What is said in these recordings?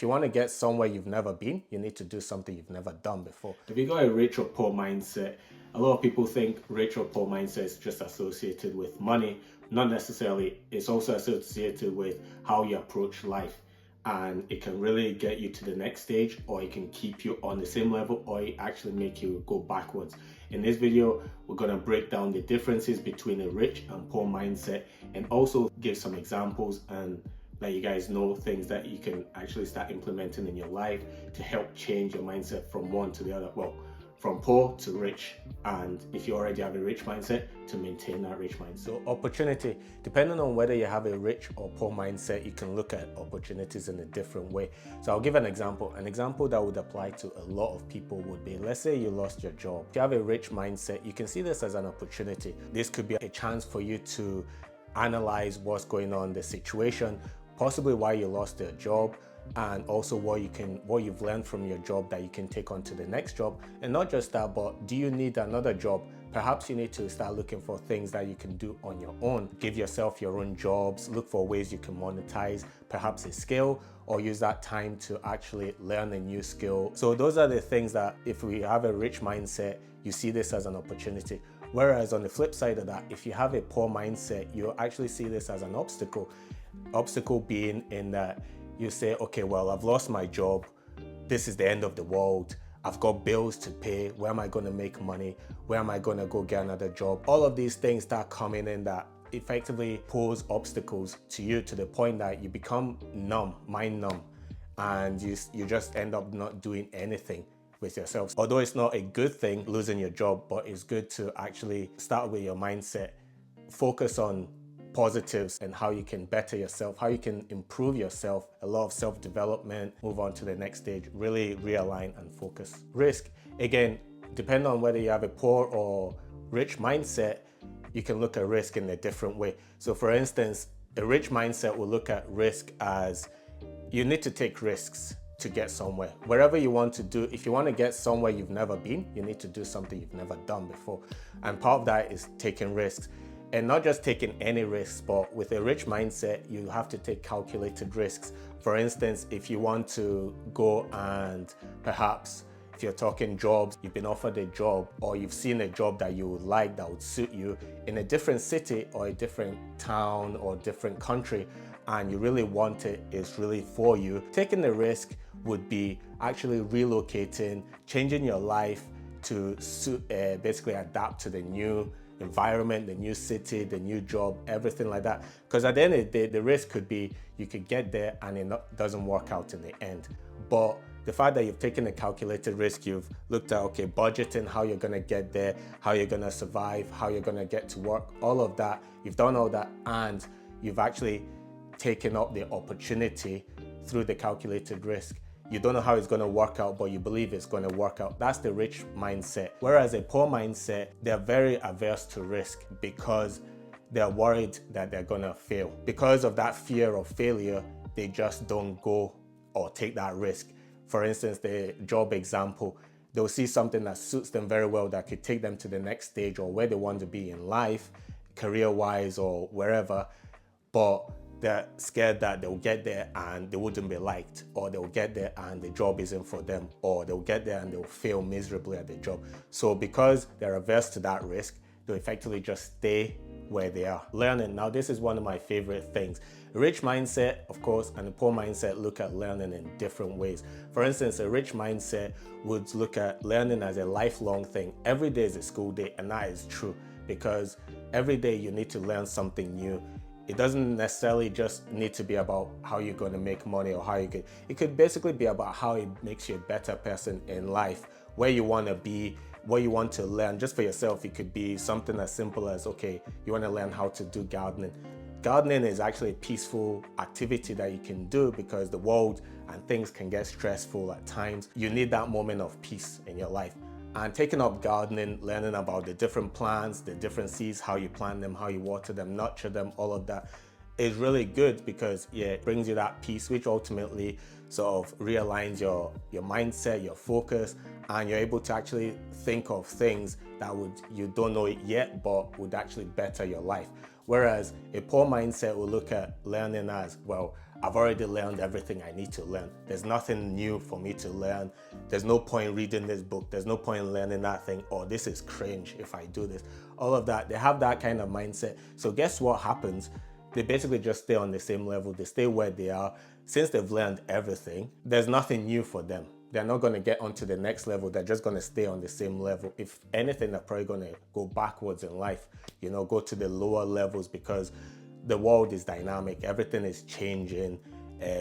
If you want to get somewhere you've never been, you need to do something you've never done before. If you got a rich or poor mindset, a lot of people think rich or poor mindset is just associated with money. Not necessarily. It's also associated with how you approach life. And it can really get you to the next stage, or it can keep you on the same level, or it actually make you go backwards. In this video, we're going to break down the differences between a rich and poor mindset, and also give some examples and let you guys know things that you can actually start implementing in your life to help change your mindset from one to the other. Well, from poor to rich, and if you already have a rich mindset, to maintain that rich mindset. So opportunity, depending on whether you have a rich or poor mindset, you can look at opportunities in a different way. So I'll give an example. An example that would apply to a lot of people would be, let's say you lost your job. If you have a rich mindset, you can see this as an opportunity. This could be a chance for you to analyze what's going on, the situation, possibly why you lost your job, and also what you've learned from your job that you can take on to the next job. And not just that, but do you need another job? Perhaps you need to start looking for things that you can do on your own. Give yourself your own jobs, look for ways you can monetize perhaps a skill, or use that time to actually learn a new skill. So those are the things that, if we have a rich mindset, you see this as an opportunity. Whereas on the flip side of that, if you have a poor mindset, you actually see this as an obstacle. Obstacle being in that you say, okay, well, I've lost my job. This is the end of the world. I've got bills to pay. Where am I going to make money? Where am I going to go get another job? All of these things start coming in that effectively pose obstacles to you, to the point that you become numb, mind numb, and you just end up not doing anything with yourself. Although it's not a good thing losing your job, but it's good to actually start with your mindset, focus on positives and how you can better yourself, how you can improve yourself, a lot of self-development, move on to the next stage, really realign and focus. Risk, again, depending on whether you have a poor or rich mindset, you can look at risk in a different way. So for instance, a rich mindset will look at risk as you need to take risks to get somewhere. Wherever you want to do, if you want to get somewhere you've never been, you need to do something you've never done before. And part of that is taking risks. And not just taking any risks, but with a rich mindset, you have to take calculated risks. For instance, if you want to go and perhaps, if you're talking jobs, you've been offered a job, or you've seen a job that you would like, that would suit you in a different city or a different town or different country, and you really want it, it's really for you. Taking the risk would be actually relocating, changing your life to suit, basically adapt to the new environment, the new city, the new job, everything like that. Because at the end of the day, the risk could be you could get there and it doesn't work out in the end. But the fact that you've taken a calculated risk, you've looked at, okay, budgeting, how you're gonna get there, how you're gonna survive, how you're gonna get to work, all of that, you've done all that, and you've actually taken up the opportunity through the calculated risk. You don't know how it's going to work out, but you believe it's going to work out. That's the rich mindset. Whereas a poor mindset, they're very averse to risk because they're worried that they're going to fail. Because of that fear of failure, they just don't go or take that risk. For instance, the job example, they'll see something that suits them very well that could take them to the next stage or where they want to be in life, career-wise or wherever, but they're scared that they'll get there and they wouldn't be liked, or they'll get there and the job isn't for them, or they'll get there and they'll fail miserably at the job. So because they're averse to that risk, they'll effectively just stay where they are. Learning, now this is one of my favorite things. A rich mindset, of course, and a poor mindset look at learning in different ways. For instance, a rich mindset would look at learning as a lifelong thing. Every day is a school day, and that is true, because every day you need to learn something new. It doesn't necessarily just need to be about how you're going to make money or how you get. It could basically be about how it makes you a better person in life, where you want to be, what you want to learn. Just for yourself, it could be something as simple as, okay, you want to learn how to do gardening. Gardening is actually a peaceful activity that you can do because the world and things can get stressful at times. You need that moment of peace in your life. And taking up gardening, learning about the different plants, the different seeds, how you plant them, how you water them, nurture them, all of that is really good because it brings you that peace, which ultimately sort of realigns your mindset, your focus, and you're able to actually think of things that you don't know it yet, but would actually better your life. Whereas a poor mindset will look at learning as, well, I've already learned everything I need to learn. There's nothing new for me to learn. There's no point reading this book. There's no point learning that thing. Or this is cringe if I do this. All of that. They have that kind of mindset. So guess what happens? They basically just stay on the same level. They stay where they are. Since they've learned everything, there's nothing new for them. They're not going to get onto the next level. They're just going to stay on the same level. If anything, they're probably going to go backwards in life, go to the lower levels, because the world is dynamic. Everything is changing.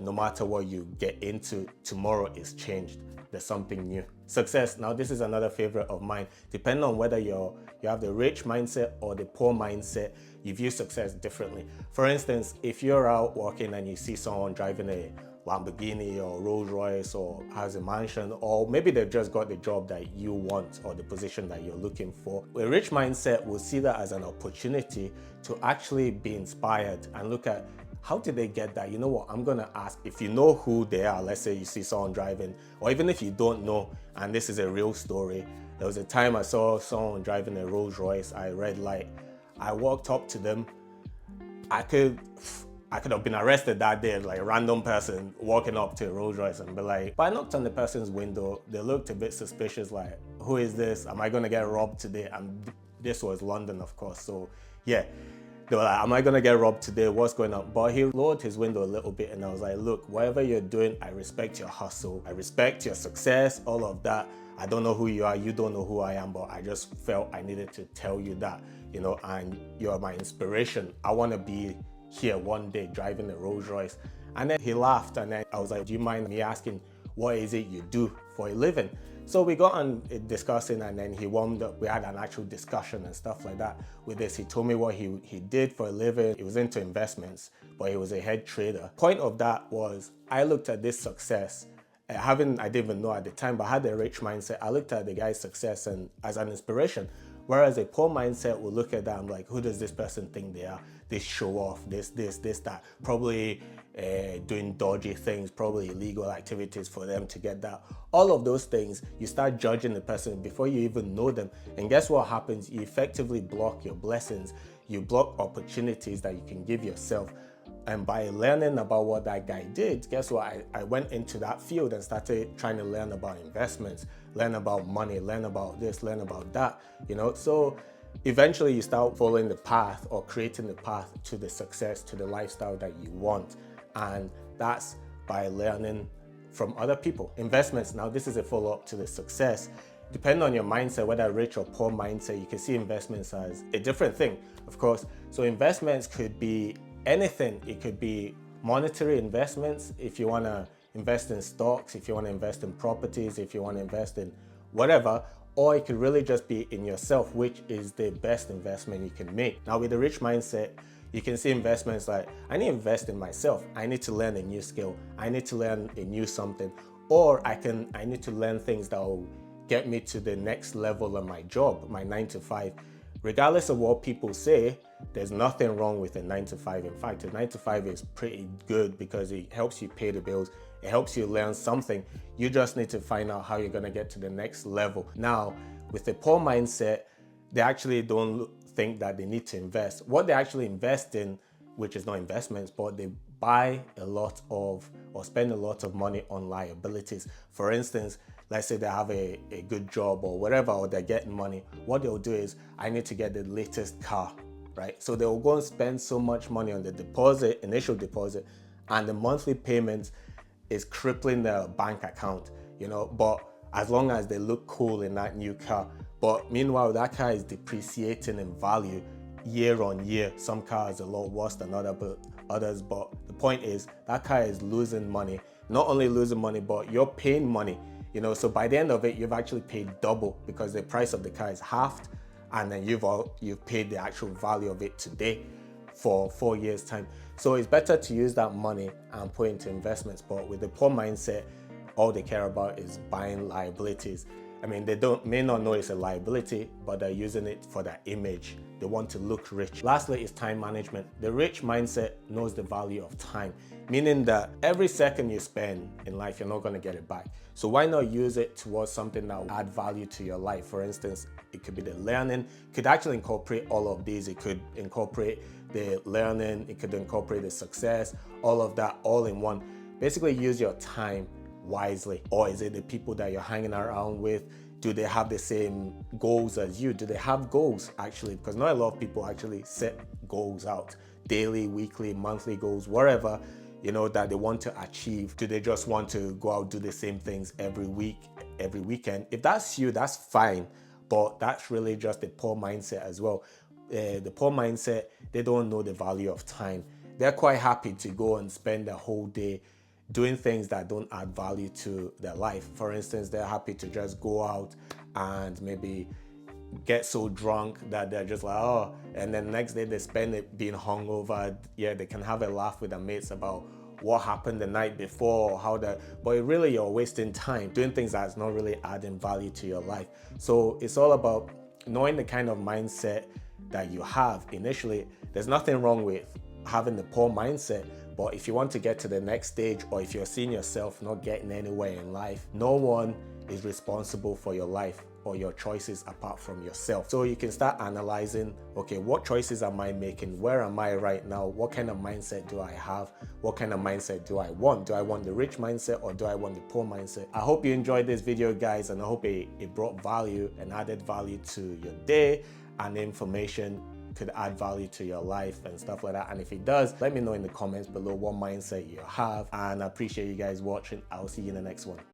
No matter what you get into, tomorrow is changed. There's something new. Success. Now, this is another favorite of mine. Depending on whether you have the rich mindset or the poor mindset, you view success differently. For instance, if you're out walking and you see someone driving a Lamborghini or Rolls Royce or has a mansion, or maybe they've just got the job that you want or the position that you're looking for, a rich mindset will see that as an opportunity to actually be inspired and look at, how did they get that? You know what, I'm gonna ask. If you know who they are, let's say you see someone driving, or even if you don't know, and this is a real story, there was a time I saw someone driving a Rolls Royce at a red light. I walked up to them. I could have been arrested that day, like a random person walking up to a Rolls Royce and be like, but I knocked on the person's window. They looked a bit suspicious, like, who is this? Am I gonna get robbed today? And this was London, of course. So yeah, they were like, am I gonna get robbed today? What's going on? But he lowered his window a little bit and I was like, look, whatever you're doing, I respect your hustle. I respect your success, all of that. I don't know who you are, you don't know who I am, but I just felt I needed to tell you that, and you're my inspiration. I wanna be here one day driving a Rolls Royce. And then he laughed, and then I was like, do you mind me asking, what is it you do for a living? So we got on discussing, and then he warmed up. We had an actual discussion and stuff like that with this. He told me what he did for a living. He was into investments, but he was a head trader. Point of that was, I looked at this success, I didn't even know at the time, but I had a rich mindset. I looked at the guy's success and as an inspiration. Whereas a poor mindset will look at that and like, who does this person think they are? This show off, this, that. Probably doing dodgy things, probably illegal activities for them to get that. All of those things, you start judging the person before you even know them. And guess what happens? You effectively block your blessings. You block opportunities that you can give yourself. And by learning about what that guy did, guess what? I went into that field and started trying to learn about investments, learn about money, learn about this, learn about that, So eventually you start following the path or creating the path to the success, to the lifestyle that you want. And that's by learning from other people. Investments, now this is a follow-up to the success. Depending on your mindset, whether rich or poor mindset, you can see investments as a different thing, of course. So investments could be anything. It could be monetary investments, if you want to invest in stocks, if you want to invest in properties, if you want to invest in whatever, or it could really just be in yourself, which is the best investment you can make. Now with the rich mindset, you can see investments like, I need to invest in myself. I need to learn a new skill. I need to learn a new something, or I need to learn things that will get me to the next level of my job, my 9 to 5. Regardless of what people say, there's nothing wrong with a 9 to 5. In fact, a 9 to 5 is pretty good because it helps you pay the bills. It helps you learn something. You just need to find out how you're gonna get to the next level. Now, with a poor mindset, they actually don't think that they need to invest. What they actually invest in, which is not investments, but they buy a lot of or spend a lot of money on liabilities. For instance, let's say they have a good job or whatever, or they're getting money. What they'll do is, I need to get the latest car, right? So they'll go and spend so much money on the deposit, initial deposit, and the monthly payments is crippling their bank account, but as long as they look cool in that new car. But meanwhile, that car is depreciating in value year on year. Some cars are a lot worse than others, but the point is that car is losing money. Not only losing money, but you're paying money, so by the end of it, you've actually paid double because the price of the car is halved, and then you've paid the actual value of it today for 4 years time. So it's better to use that money and put into investments. But with the poor mindset, all they care about is buying liabilities. I mean, they may not know it's a liability, but they're using it for their image. They want to look rich. Lastly is time management. The rich mindset knows the value of time, meaning that every second you spend in life, you're not going to get it back. So why not use it towards something that will add value to your life? For instance, it could be the learning. It could actually incorporate all of these. It could incorporate the learning. It could incorporate the success, all of that all in one. Basically use your time wisely. Or is it the people that you're hanging around with? Do they have the same goals as you? Do they have goals actually? Because not a lot of people actually set goals out, daily, weekly, monthly goals, whatever, you know, that they want to achieve. Do they just want to go out, do the same things every week, every weekend? If that's you, that's fine, but that's really just a poor mindset as well. The poor mindset, they don't know the value of time. They're quite happy to go and spend the whole day doing things that don't add value to their life. For instance, they're happy to just go out and maybe get so drunk that they're just like, oh, and then next day they spend it being hungover. Yeah, they can have a laugh with their mates about what happened the night before, or how that, but really you're wasting time doing things that's not really adding value to your life. So it's all about knowing the kind of mindset that you have initially. There's nothing wrong with having the poor mindset, but if you want to get to the next stage, or if you're seeing yourself not getting anywhere in life, no one is responsible for your life or your choices apart from yourself. So you can start analyzing, okay, what choices am I making? Where am I right now? What kind of mindset do I have? What kind of mindset do I want? Do I want the rich mindset or do I want the poor mindset? I hope you enjoyed this video, guys, and I hope it brought value and added value to your day, and information could add value to your life and stuff like that. And if it does, let me know in the comments below what mindset you have. And I appreciate you guys watching. I'll see you in the next one.